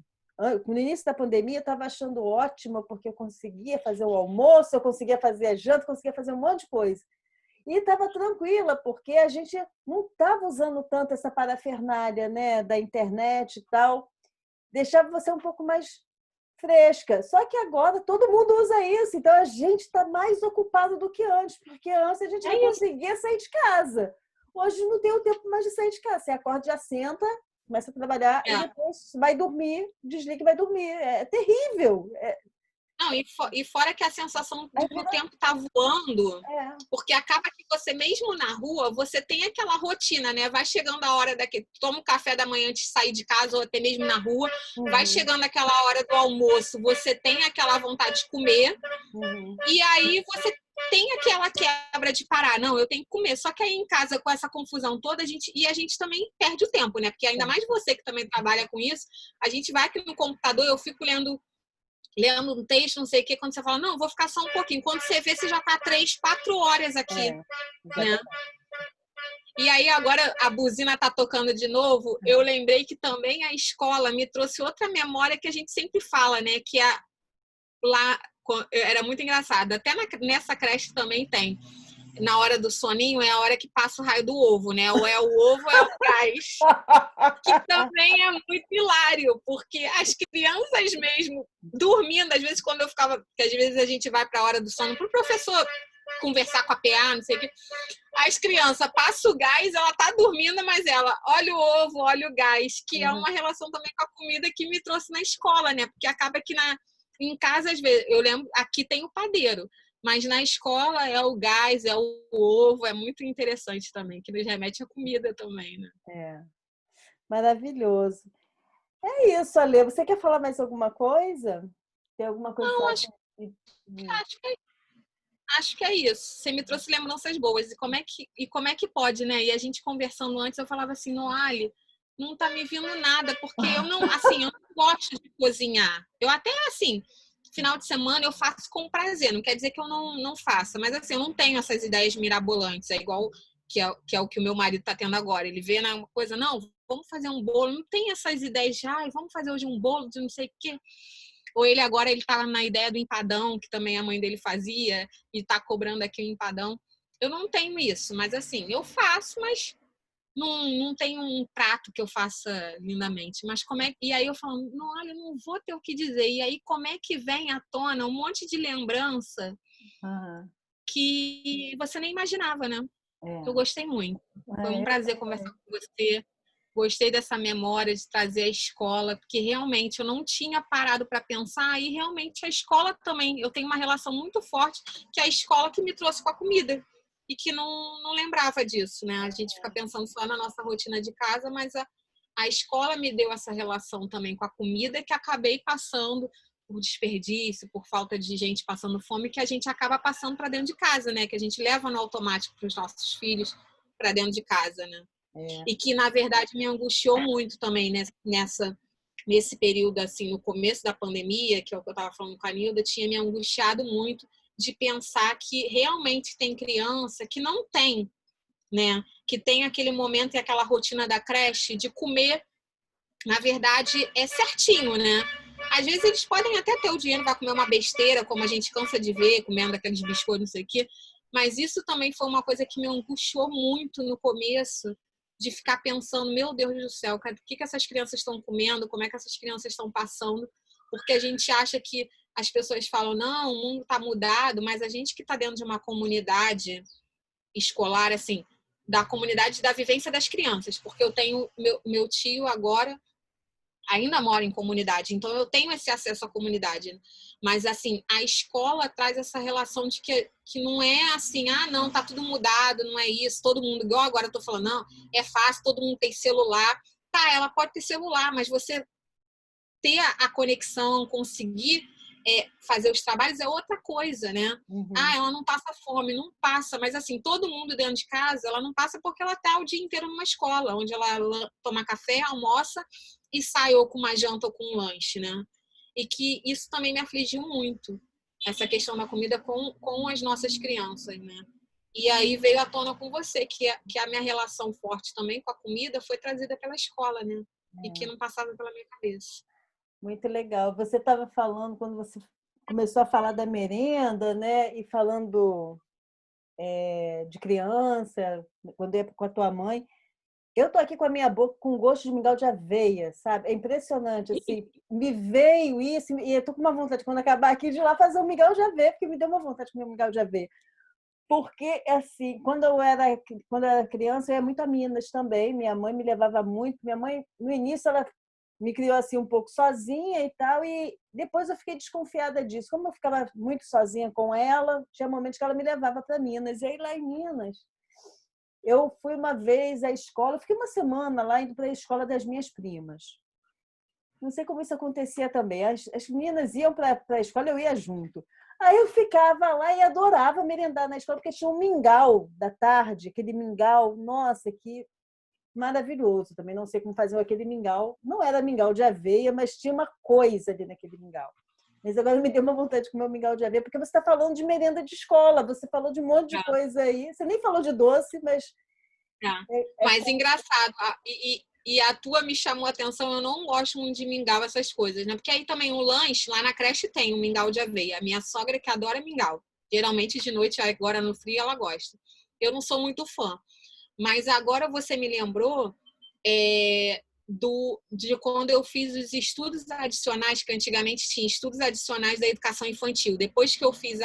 No início da pandemia, eu estava achando ótimo, porque eu conseguia fazer o almoço, eu conseguia fazer a janta, eu conseguia fazer um monte de coisa. E estava tranquila, porque a gente não estava usando tanto essa parafernália, né, da internet e tal. Deixava você um pouco mais fresca. Só que agora todo mundo usa isso, então a gente está mais ocupado do que antes, porque antes a gente não conseguia sair de casa. Hoje não tem o tempo mais de sair de casa. Você acorda, já senta, começa a trabalhar e depois vai dormir, desliga e vai dormir. É terrível. Não, e fora que a sensação de que o tempo está voando, porque acaba que você mesmo na rua, você tem aquela rotina, né? Vai chegando a hora daquele, toma um café da manhã antes de sair de casa ou até mesmo na rua, vai chegando aquela hora do almoço, você tem aquela vontade de comer, e aí você tem aquela quebra de parar, não, eu tenho que comer. Só que aí em casa, com essa confusão toda, a gente também perde o tempo, né? Porque ainda mais você que também trabalha com isso, a gente vai aqui no computador, eu fico lendo um texto, não sei o que, quando você fala, não, vou ficar só um pouquinho. Quando você vê, você já está 3, 4 horas aqui, né? E aí agora a buzina está tocando de novo, eu lembrei que também a escola me trouxe outra memória que a gente sempre fala, né? Que lá era muito engraçado. Até nessa creche também tem. Na hora do soninho é a hora que passa o raio do ovo, né? Ou é o ovo ou é o gás. Que também é muito hilário, porque as crianças mesmo dormindo, às vezes quando eu ficava, porque às vezes a gente vai para a hora do sono para o professor conversar com a PA, não sei o que, as crianças passam o gás, ela tá dormindo, mas ela olha o ovo, olha o gás, que é uma relação também com a comida que me trouxe na escola, né? Porque acaba que em casa, às vezes, eu lembro, aqui tem o padeiro, mas na escola é o gás, é o ovo, é muito interessante também, que nos remete à comida também, né? Maravilhoso. É isso, Ale. Você quer falar mais alguma coisa? Tem alguma coisa que você Não, acho que acho que é isso. Você me trouxe lembranças boas. E como é que pode, né? E a gente conversando antes, eu falava assim, Noale, não tá me vindo nada, porque eu não, assim, eu não gosto de cozinhar. Eu até, assim, final de semana eu faço com prazer. Não quer dizer que eu não faça, mas assim, eu não tenho essas ideias mirabolantes. É igual que é o que o meu marido tá tendo agora. Ele vê na coisa, não, vamos fazer um bolo. Não tem essas ideias de, vamos fazer hoje um bolo de não sei o quê. Ou ele agora ele tá na ideia do empadão, que também a mãe dele fazia, e tá cobrando aqui o empadão. Eu não tenho isso, mas assim, eu faço, mas não tenho um prato que eu faça lindamente. Mas como é. E aí eu falo, não, olha, eu não vou ter o que dizer. E aí, como é que vem à tona um monte de lembrança que você nem imaginava, né? Eu gostei muito. Foi um prazer conversar com você. Gostei dessa memória de trazer a escola, porque realmente eu não tinha parado para pensar, e realmente a escola também, eu tenho uma relação muito forte, que é a escola que me trouxe com a comida, e que não lembrava disso, né? A gente fica pensando só na nossa rotina de casa, mas a escola me deu essa relação também com a comida, que acabei passando por desperdício, por falta de gente passando fome, que a gente acaba passando para dentro de casa, né? Que a gente leva no automático para os nossos filhos para dentro de casa, né? E que, na verdade, me angustiou muito também nesse período, assim, no começo da pandemia, que é o que eu estava falando com a Nilda, tinha me angustiado muito de pensar que realmente tem criança que não tem, né? Que tem aquele momento e aquela rotina da creche de comer, na verdade, é certinho, né? Às vezes eles podem até ter o dinheiro para comer uma besteira, como a gente cansa de ver, comendo aqueles biscoitos, não sei o quê. Mas isso também foi uma coisa que me angustiou muito no começo, de ficar pensando, meu Deus do céu, o que essas crianças estão comendo, como é que essas crianças estão passando, porque a gente acha que as pessoas falam, não, o mundo está mudado, mas a gente que está dentro de uma comunidade escolar, assim, da comunidade da vivência das crianças, porque eu tenho meu tio agora, ainda mora em comunidade, então eu tenho esse acesso à comunidade. Mas, assim, a escola traz essa relação de que não é assim, não, tá tudo mudado, não é isso, todo mundo, igual agora eu tô falando, não, é fácil, todo mundo tem celular. Tá, ela pode ter celular, mas você ter a conexão, conseguir fazer os trabalhos é outra coisa, né? Ela não passa fome, não passa, mas assim, todo mundo dentro de casa, ela não passa porque ela tá o dia inteiro numa escola, onde ela toma café, almoça e sai ou com uma janta ou com um lanche, né? E que isso também me afligiu muito, essa questão da comida com as nossas crianças, né? E aí veio à tona com você, que a minha relação forte também com a comida foi trazida pela escola, né? E que não passava pela minha cabeça. Muito legal. Você estava falando, quando você começou a falar da merenda, né? E falando de criança, quando ia com a tua mãe. Eu tô aqui com a minha boca com gosto de mingau de aveia, sabe? É impressionante, assim. Me veio isso e eu tô com uma vontade, quando acabar aqui, de ir lá fazer um mingau de aveia, porque me deu uma vontade de comer um mingau de aveia. Porque, assim, quando eu era criança, eu ia muito a Minas também. Minha mãe me levava muito. Minha mãe, no início, ela me criou assim um pouco sozinha e tal, e depois eu fiquei desconfiada disso. Como eu ficava muito sozinha com ela, tinha momentos que ela me levava para Minas. E aí, lá em Minas, eu fui uma vez à escola, fiquei uma semana lá indo para a escola das minhas primas. Não sei como isso acontecia também. As meninas iam para a escola, eu ia junto. Aí eu ficava lá e adorava merendar na escola, porque tinha um mingau da tarde, aquele mingau, nossa, que maravilhoso. Também não sei como fazer aquele mingau. Não era mingau de aveia, mas tinha uma coisa ali naquele mingau. Mas agora me deu uma vontade de comer um mingau de aveia, porque você está falando de merenda de escola, você falou de um monte de coisa aí. Você nem falou de doce, mas... Mas engraçado, e a tua me chamou a atenção, eu não gosto muito de mingau, essas coisas, né? Porque aí também o lanche, lá na creche tem um mingau de aveia. A minha sogra que adora mingau. Geralmente de noite, agora no frio, ela gosta. Eu não sou muito fã. Mas agora você me lembrou de quando eu fiz os estudos adicionais, que antigamente tinha estudos adicionais da educação infantil. Depois que eu fiz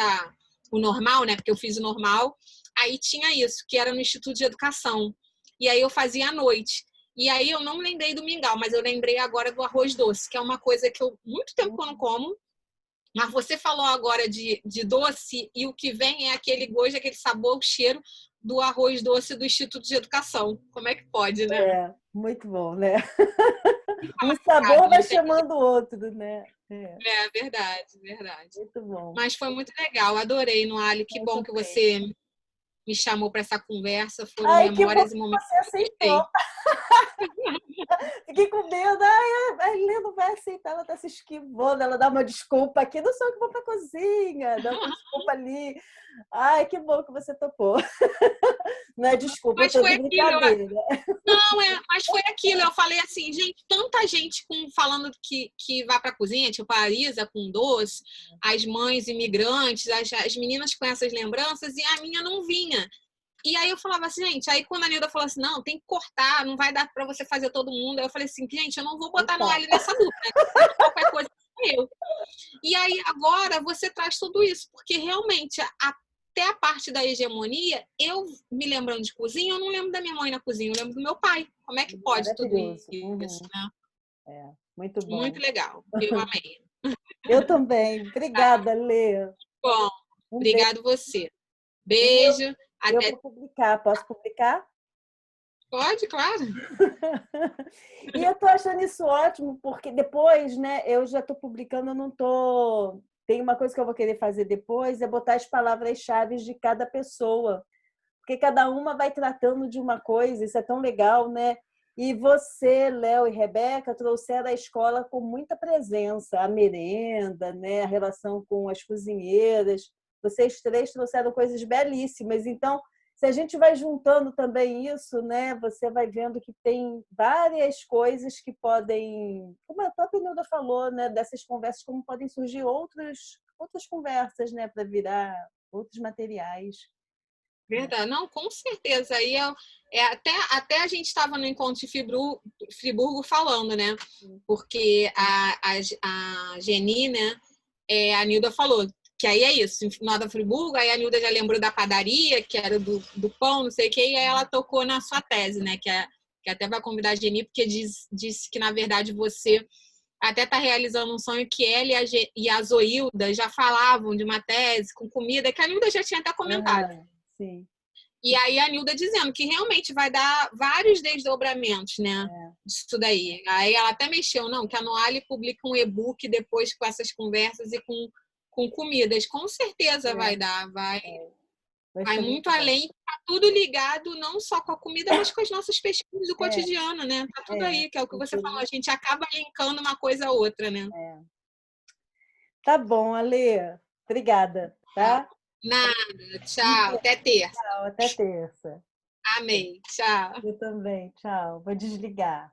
o normal, né? Porque eu fiz o normal, aí tinha isso, que era no Instituto de Educação. E aí eu fazia à noite. E aí eu não lembrei do mingau, mas eu lembrei agora do arroz doce, que é uma coisa que eu muito tempo que eu não como. Mas você falou agora de doce, e o que vem é aquele gosto, aquele sabor, o cheiro, do arroz doce do Instituto de Educação. Como é que pode, né? É, muito bom, né? Um sabor vai chamando o outro, né? É verdade, verdade. Muito bom. Mas foi muito legal, adorei, Noale. Que bom que você me chamou para essa conversa. Foram memórias e momentos que você aceitou. Fiquei com medo. A Helena não vai aceitar, ela tá se esquivando. Ela dá uma desculpa aqui. Não sou eu que vou pra cozinha. Dá uma desculpa ali. Ai, que bom que você topou. Não é desculpa, mas eu tô foi de brincadeira. Não, mas foi aquilo. Eu falei assim, gente, tanta gente falando que vai para a cozinha, tipo a Arisa com doce, as mães imigrantes, as meninas com essas lembranças, e a minha não vinha. E aí eu falava assim, gente, aí quando a Nilda falou assim, não, tem que cortar, não vai dar para você fazer todo mundo. Aí eu falei assim, gente, eu não vou botar Noale nessa luta, né? Qualquer coisa eu. E aí agora você traz tudo isso, porque realmente até a parte da hegemonia, eu me lembrando de cozinha, eu não lembro da minha mãe na cozinha, eu lembro do meu pai. Como é que pode tudo isso, né? É, muito bom. Muito legal. Eu amei. Eu também. Obrigada, Lê. Bom, obrigado você. Beijo. Eu vou publicar. Posso publicar? Pode, claro. E eu tô achando isso ótimo, porque depois, né, eu já tô publicando, eu não tô... Tem uma coisa que eu vou querer fazer depois, é botar as palavras-chave de cada pessoa. Porque cada uma vai tratando de uma coisa, isso é tão legal, né? E você, Léo e Rebeca, trouxeram a escola com muita presença, a merenda, né? A relação com as cozinheiras. Vocês três trouxeram coisas belíssimas. Então, se a gente vai juntando também isso, né? Você vai vendo que tem várias coisas que podem, como a própria Nilda falou, né? Dessas conversas, como podem surgir outras conversas, né? Para virar outros materiais. Verdade, não, com certeza. Aí até a gente estava no encontro de Friburgo falando, né? Porque a Geni, né? A Nilda falou que aí é isso, Nova Friburgo, aí a Nilda já lembrou da padaria, que era do pão, não sei o quê, e aí ela tocou na sua tese, né? Que até vai convidar a Geni, porque disse que, na verdade, você até está realizando um sonho que ela e a Zoilda já falavam de uma tese com comida, que a Nilda já tinha até comentado. Sim. E aí a Nilda dizendo que realmente vai dar vários desdobramentos, né? Disso daí. Aí ela até mexeu, não, que a Noale publica um e-book depois com essas conversas e com comidas. Com certeza vai dar, vai muito além. Tá tudo ligado não só com a comida, mas com as nossas pesquisas do cotidiano, né? Tá tudo aí, que é o que você falou. A gente acaba linkando uma coisa a outra, né? Tá bom, Ale. Obrigada, tá? Nada. Tchau. Até terça. Tchau, até terça. Amei. Tchau. Eu também. Tchau. Vou desligar.